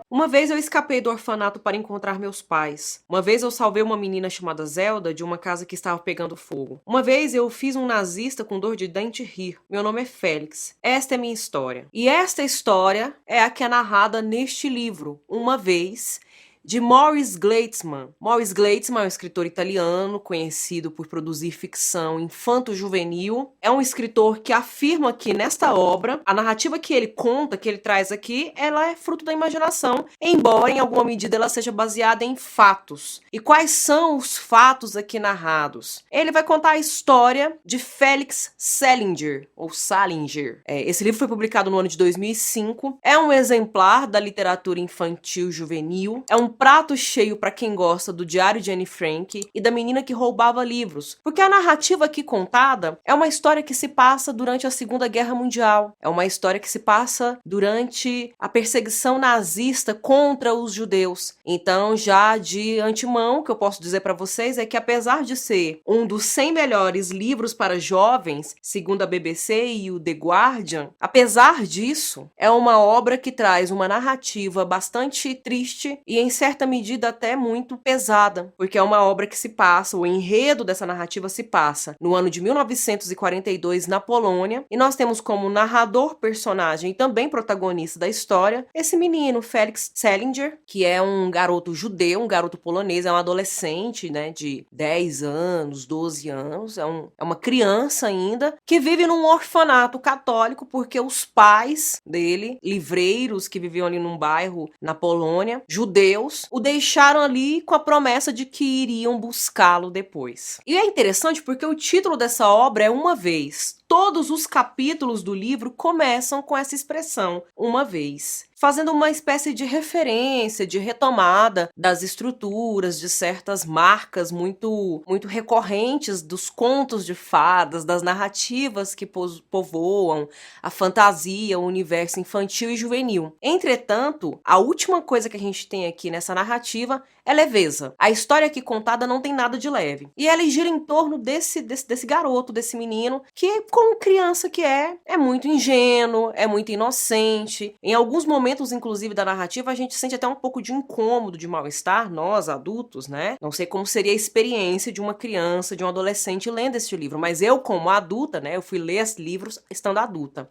Uma vez eu escapei do orfanato para encontrar meus pais. Uma vez eu salvei uma menina chamada Zelda de uma casa que estava pegando fogo. Uma vez eu fiz um nazista com dor de dente rir. Meu nome é Félix. Esta é minha história. E esta história é a que é narrada neste livro, Uma Vez, de Maurice Gleitzman. Maurice Gleitzman é um escritor italiano conhecido por produzir ficção infanto-juvenil. É um escritor que afirma que nesta obra, a narrativa que ele conta, que ele traz aqui, ela é fruto da imaginação, embora em alguma medida ela seja baseada em fatos. E quais são os fatos aqui narrados? Ele vai contar a história de Felix Salinger, ou Salinger. Esse livro foi publicado no ano de 2005. É um exemplar da literatura infantil-juvenil. É um prato cheio para quem gosta do Diário de Anne Frank e da menina que roubava livros, porque a narrativa aqui contada é uma história que se passa durante a Segunda Guerra Mundial, é uma história que se passa durante a perseguição nazista contra os judeus. Então, já de antemão, o que eu posso dizer para vocês é que apesar de ser um dos 100 melhores livros para jovens, segundo a BBC e o The Guardian, apesar disso, é uma obra que traz uma narrativa bastante triste e em certa medida até muito pesada, porque é uma obra que se passa, o enredo dessa narrativa se passa no ano de 1942 na Polônia, e nós temos como narrador, personagem e também protagonista da história esse menino, Felix Salinger, que é um garoto judeu, um garoto polonês, é um adolescente, né, de 10 anos, 12 anos, é uma criança ainda, que vive num orfanato católico porque os pais dele, livreiros que viviam ali num bairro na Polônia, judeus, o deixaram ali com a promessa de que iriam buscá-lo depois. E é interessante porque o título dessa obra é Uma Vez. Todos os capítulos do livro começam com essa expressão, uma vez, fazendo uma espécie de referência, de retomada das estruturas, de certas marcas muito recorrentes dos contos de fadas, das narrativas que povoam a fantasia, o universo infantil e juvenil. Entretanto, a última coisa que a gente tem aqui nessa narrativa é leveza. A história aqui contada não tem nada de leve. E ela gira em torno desse garoto, desse menino, que, como criança que é muito ingênuo, é muito inocente. Em alguns momentos, inclusive, da narrativa, a gente sente até um pouco de incômodo, de mal-estar, nós, adultos, né? Não sei como seria a experiência de uma criança, de um adolescente lendo este livro, mas eu, como adulta, né? Eu fui ler esses livros estando adulta.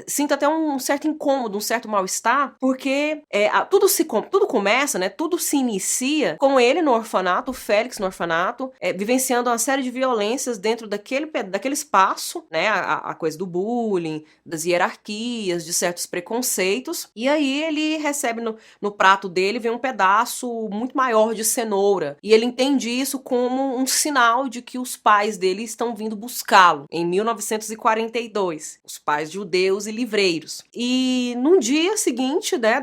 Sinto até um certo incômodo, um certo mal-estar, porque tudo começa, né? Tudo se inicia com ele no orfanato, o Félix no orfanato, vivenciando uma série de violências dentro daquele espaço, né, a coisa do bullying, das hierarquias, de certos preconceitos, e aí ele recebe no prato dele, vem um pedaço muito maior de cenoura, e ele entende isso como um sinal de que os pais dele estão vindo buscá-lo, em 1942, os pais judeus e livreiros. E no dia seguinte, né,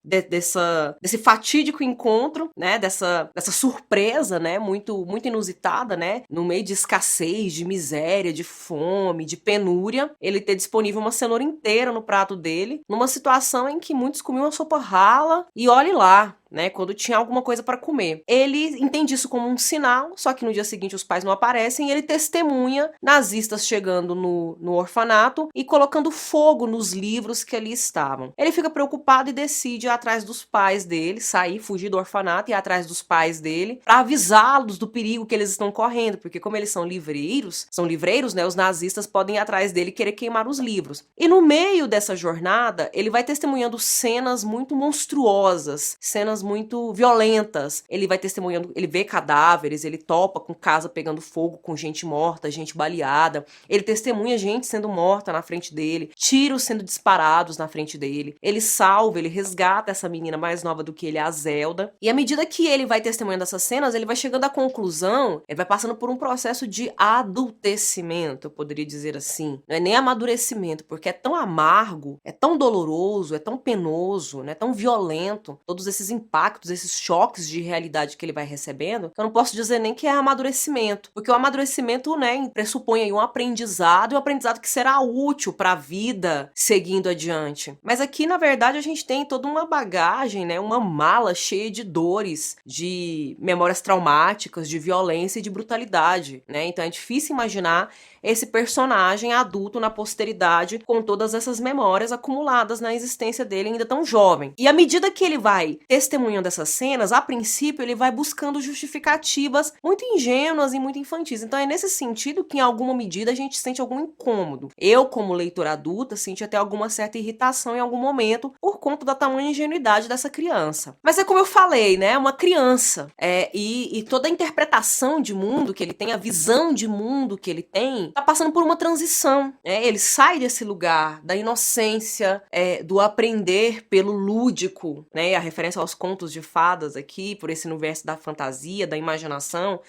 desse fatídico encontro, né, dessa surpresa, né, muito inusitada, né, no meio de escassez, de miséria, de fome, de penúria, ele ter disponível uma cenoura inteira no prato dele, numa situação em que muitos comiam a sopa rala e olhe lá, né, quando tinha alguma coisa para comer. Ele entende isso como um sinal, só que no dia seguinte os pais não aparecem e ele testemunha nazistas chegando no orfanato e colocando fogo nos livros que ali estavam. Ele fica preocupado e decide ir atrás dos pais dele, fugir do orfanato e ir atrás dos pais dele para avisá-los do perigo que eles estão correndo, porque como eles são livreiros, né, os nazistas podem ir atrás dele e querer queimar os livros. E no meio dessa jornada, ele vai testemunhando cenas muito monstruosas, cenas muito violentas. Ele vai testemunhando, ele vê cadáveres, ele topa com casa pegando fogo, com gente morta, gente baleada. Ele testemunha gente sendo morta na frente dele, tiros sendo disparados na frente dele. Ele salva, ele resgata essa menina mais nova do que ele, a Zelda. E à medida que ele vai testemunhando essas cenas, ele vai chegando à conclusão, ele vai passando por um processo de adultecimento, eu poderia dizer assim. Não é nem amadurecimento, porque é tão amargo, é tão doloroso, é tão penoso, né, tão violento, todos esses impactos, esses choques de realidade que ele vai recebendo, eu não posso dizer nem que é amadurecimento, porque o amadurecimento, né, pressupõe aí um aprendizado, e um aprendizado que será útil para a vida seguindo adiante. Mas aqui, na verdade, a gente tem toda uma bagagem, né, uma mala cheia de dores, de memórias traumáticas, de violência e de brutalidade, né? Então é difícil imaginar esse personagem adulto na posteridade com todas essas memórias acumuladas na existência dele ainda tão jovem. E à medida que ele vai testemunhando essas cenas, a princípio ele vai buscando justificativas muito ingênuas e muito infantis. Então é nesse sentido que em alguma medida a gente sente algum incômodo. Eu, como leitora adulta, senti até alguma certa irritação em algum momento por conta da tamanha ingenuidade dessa criança. Mas é como eu falei, né? Uma criança. E toda a interpretação de mundo que ele tem, a visão de mundo que ele tem, tá passando por uma transição, né? Ele sai desse lugar da inocência, do aprender pelo lúdico, né? A referência aos contos de fadas aqui, por esse universo da fantasia, da imaginação,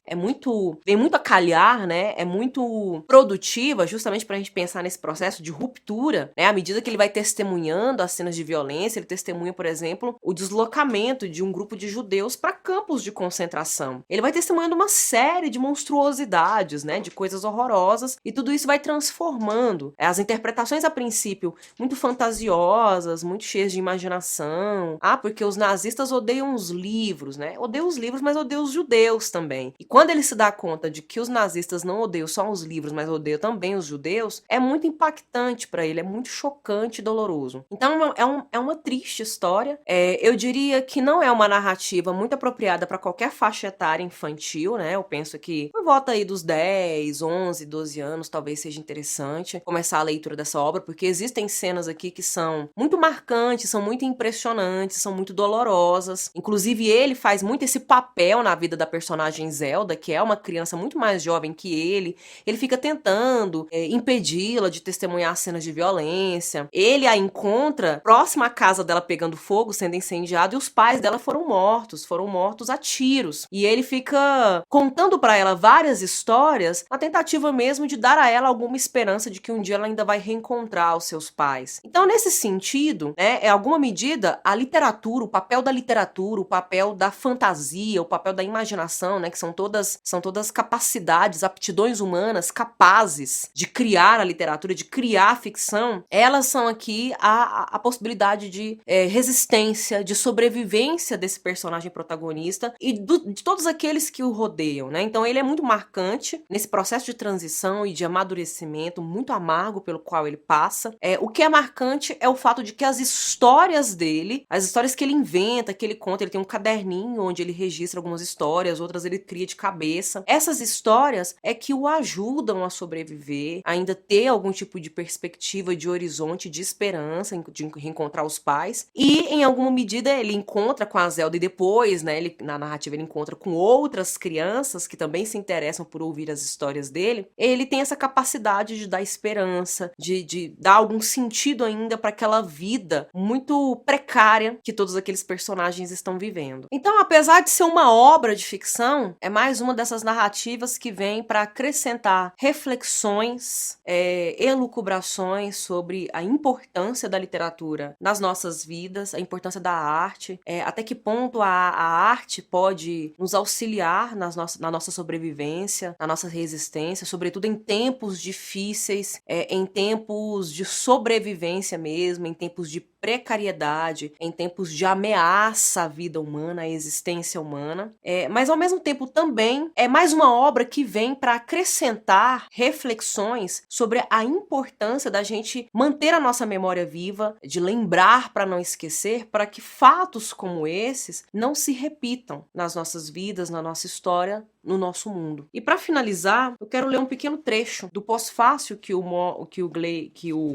vem muito a calhar, né? É muito produtiva, justamente pra gente pensar nesse processo de ruptura, né? À medida que ele vai testemunhando as cenas de violência, ele testemunha, por exemplo, o deslocamento de um grupo de judeus para campos de concentração. Ele vai testemunhando uma série de monstruosidades, né? De coisas horrorosas, e tudo isso vai transformando as interpretações, a princípio, muito fantasiosas, muito cheias de imaginação. Porque os nazistas odeiam os livros, né? Odeiam os livros, mas odeiam os judeus também. E quando ele se dá conta de que os nazistas não odeiam só os livros, mas odeiam também os judeus, é muito impactante para ele, é muito chocante e doloroso. Então é uma triste história. Eu diria que não é uma narrativa muito apropriada para qualquer faixa etária infantil, né? Eu penso que por volta aí dos 10, 11, 12 anos, talvez seja interessante começar a leitura dessa obra, porque existem cenas aqui que são muito marcantes, são muito impressionantes, são muito dolorosas. Inclusive, ele faz muito esse papel na vida da personagem Zelda, que é uma criança muito mais jovem que ele. Ele fica tentando impedi-la de testemunhar cenas de violência. Ele a encontra próxima à casa dela pegando fogo, sendo incendiado, e os pais dela foram mortos a tiros. E ele fica contando pra ela várias histórias, na tentativa mesmo de dar a ela alguma esperança de que um dia ela ainda vai reencontrar os seus pais. Então, nesse sentido, né, em alguma medida, a literatura, o papel da literatura, o papel da fantasia, o papel da imaginação, né, que são todas capacidades, aptidões humanas capazes de criar a literatura, de criar a ficção, elas são aqui a possibilidade de resistência, de sobrevivência desse personagem protagonista e de todos aqueles que o rodeiam, né? Então ele é muito marcante nesse processo de transição e de amadurecimento muito amargo pelo qual ele passa. O que é marcante é o fato de que as histórias dele, as histórias que ele inventa, que ele conta, ele tem um caderninho onde ele registra algumas histórias, outras ele cria de cabeça. Essas histórias é que o ajudam a sobreviver, a ainda ter algum tipo de perspectiva, de horizonte, de esperança, de reencontrar os pais. E, em alguma medida, ele encontra com a Zelda e depois, né, na narrativa ele encontra com outras crianças que também se interessam por ouvir as histórias dele. Ele tem essa capacidade de dar esperança, de dar algum sentido ainda para aquela vida muito precária que todos aqueles personagens estão vivendo. Então, apesar de ser uma obra de ficção, é mais uma dessas narrativas que vem para acrescentar reflexões, elucubrações sobre a importância da literatura nas nossas vidas, a importância da arte, até que ponto a arte pode nos auxiliar na nossa sobrevivência, na nossa resistência, sobretudo em tempos difíceis, em tempos de sobrevivência mesmo, em tempos de precariedade, em tempos de ameaça à vida humana, à existência humana. Mas, ao mesmo tempo, também é mais uma obra que vem para acrescentar reflexões sobre a importância da gente manter a nossa memória viva, de lembrar para não esquecer, para que fatos como esses não se repitam nas nossas vidas, na nossa história, no nosso mundo. E para finalizar, eu quero ler um pequeno trecho do pós-fácil que o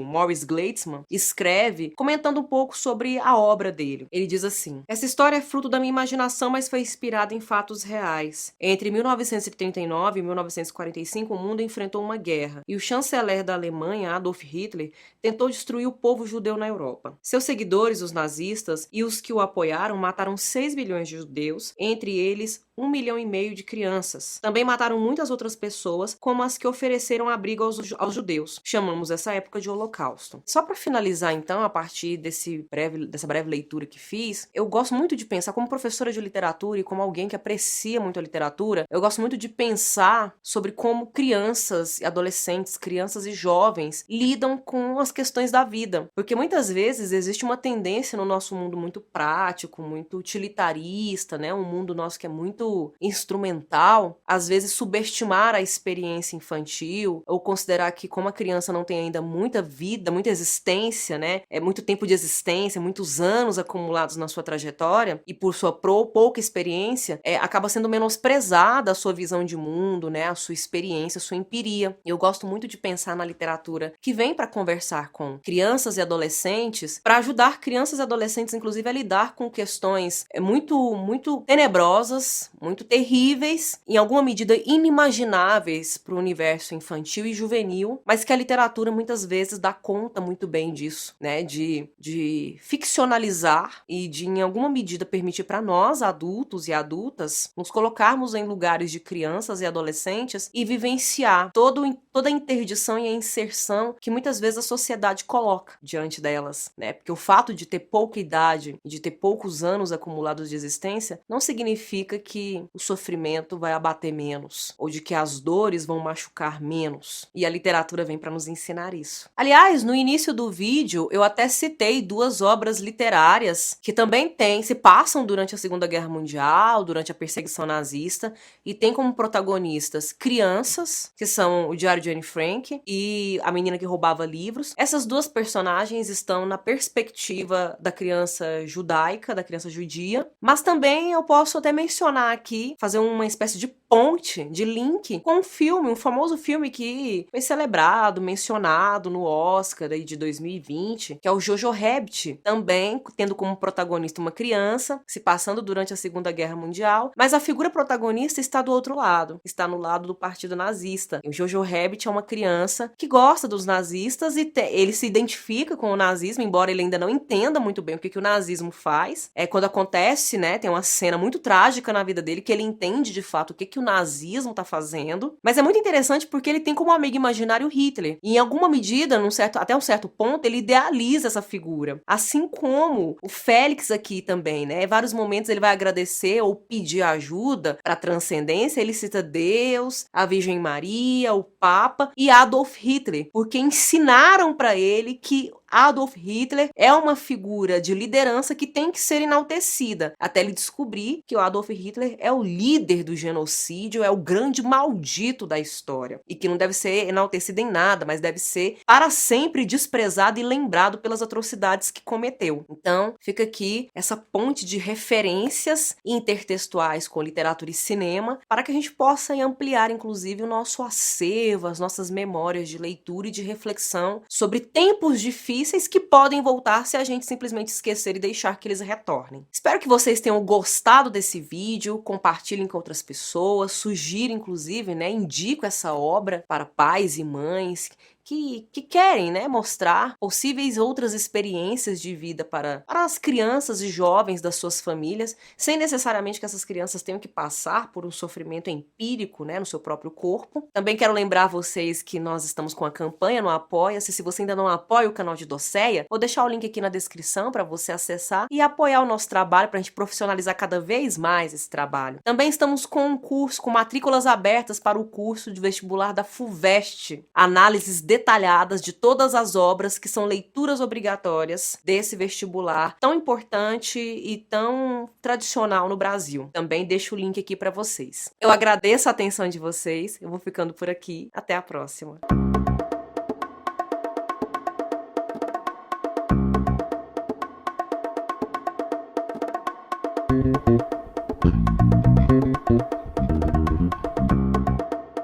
Morris Gleitzman escreve, comentando um pouco sobre a obra dele. Ele diz assim: essa história é fruto da minha imaginação, mas foi inspirada em fatos reais. Entre 1939 e 1945, o mundo enfrentou uma guerra, e o chanceler da Alemanha, Adolf Hitler, tentou destruir o povo judeu na Europa. Seus seguidores, os nazistas, e os que o apoiaram, mataram 6 milhões de judeus, entre eles 1,5 milhão de crianças. Também mataram muitas outras pessoas, como as que ofereceram abrigo aos judeus. Chamamos essa época de Holocausto. Só para finalizar, então, a partir dessa breve leitura que fiz, eu gosto muito de pensar, como professora de literatura e como alguém que aprecia muito a literatura, eu gosto muito de pensar sobre como crianças e adolescentes, crianças e jovens lidam com as questões da vida. Porque muitas vezes existe uma tendência no nosso mundo muito prático, muito utilitarista, né? Um mundo nosso que é muito instrumental, às vezes subestimar a experiência infantil ou considerar que como a criança não tem ainda muita vida, muita existência, né? É muito tempo de existência, muitos anos acumulados na sua trajetória e por sua pouca experiência, acaba sendo menosprezada a sua visão de mundo, né? A sua experiência, a sua empiria. Eu gosto muito de pensar na literatura que vem para conversar com crianças e adolescentes, para ajudar crianças e adolescentes, inclusive, a lidar com questões muito tenebrosas, muito terríveis, em alguma medida inimagináveis para o universo infantil e juvenil, mas que a literatura muitas vezes dá conta muito bem disso, né? De ficcionalizar e de, em alguma medida, permitir para nós, adultos e adultas, nos colocarmos em lugares de crianças e adolescentes e vivenciar toda a interdição e a inserção que muitas vezes a sociedade coloca diante delas, né? Porque o fato de ter pouca idade e de ter poucos anos acumulados de existência não significa que o sofrimento vai abater menos ou de que as dores vão machucar menos. E a literatura vem para nos ensinar isso. Aliás, no início do vídeo eu até citei 2 obras literárias que também se passam durante a Segunda Guerra Mundial, durante a perseguição nazista, e tem como protagonistas crianças, que são o Diário de Anne Frank e A Menina que Roubava Livros. Essas 2 personagens estão na perspectiva da criança judaica, da criança judia, mas também eu posso até mencionar aqui, fazer uma espécie de ponte, de link com um famoso filme que foi celebrado, mencionado no Oscar aí de 2020, que é o Jojo Rabbit, também tendo como protagonista uma criança, se passando durante a Segunda Guerra Mundial, mas a figura protagonista está do outro lado, está no lado do partido nazista. O Jojo Rabbit é uma criança que gosta dos nazistas e ele se identifica com o nazismo, embora ele ainda não entenda muito bem o que o nazismo faz. Quando acontece, né, tem uma cena muito trágica na vida dele que ele entende de fato o que o nazismo tá fazendo, mas é muito interessante porque ele tem como amigo imaginário Hitler, e em alguma medida, até um certo ponto, ele idealiza essa figura, assim como o Félix aqui também, né, em vários momentos ele vai agradecer ou pedir ajuda para a transcendência, ele cita Deus, a Virgem Maria, o Papa e Adolf Hitler, porque ensinaram para ele que Adolf Hitler é uma figura de liderança que tem que ser enaltecida, até ele descobrir que o Adolf Hitler é o líder do genocídio, é o grande maldito da história, e que não deve ser enaltecido em nada, mas deve ser para sempre desprezado e lembrado pelas atrocidades que cometeu. Então, fica aqui essa ponte de referências intertextuais com literatura e cinema, para que a gente possa ampliar, inclusive, o nosso acervo, as nossas memórias de leitura e de reflexão sobre tempos difíceis que podem voltar se a gente simplesmente esquecer e deixar que eles retornem. Espero que vocês tenham gostado desse vídeo, compartilhem com outras pessoas, sugira inclusive, né, indico essa obra para pais e mães que querem, né, mostrar possíveis outras experiências de vida para as crianças e jovens das suas famílias, sem necessariamente que essas crianças tenham que passar por um sofrimento empírico, né, no seu próprio corpo. Também quero lembrar vocês que nós estamos com a campanha no Apoia-se. Se você ainda não apoia o canal de Docéia, vou deixar o link aqui na descrição para você acessar e apoiar o nosso trabalho para a gente profissionalizar cada vez mais esse trabalho. Também estamos com um curso, com matrículas abertas para o curso de vestibular da FUVEST, análises detalhadas de todas as obras que são leituras obrigatórias desse vestibular tão importante e tão tradicional no Brasil. Também deixo o link aqui para vocês. Eu agradeço a atenção de vocês, eu vou ficando por aqui. Até a próxima.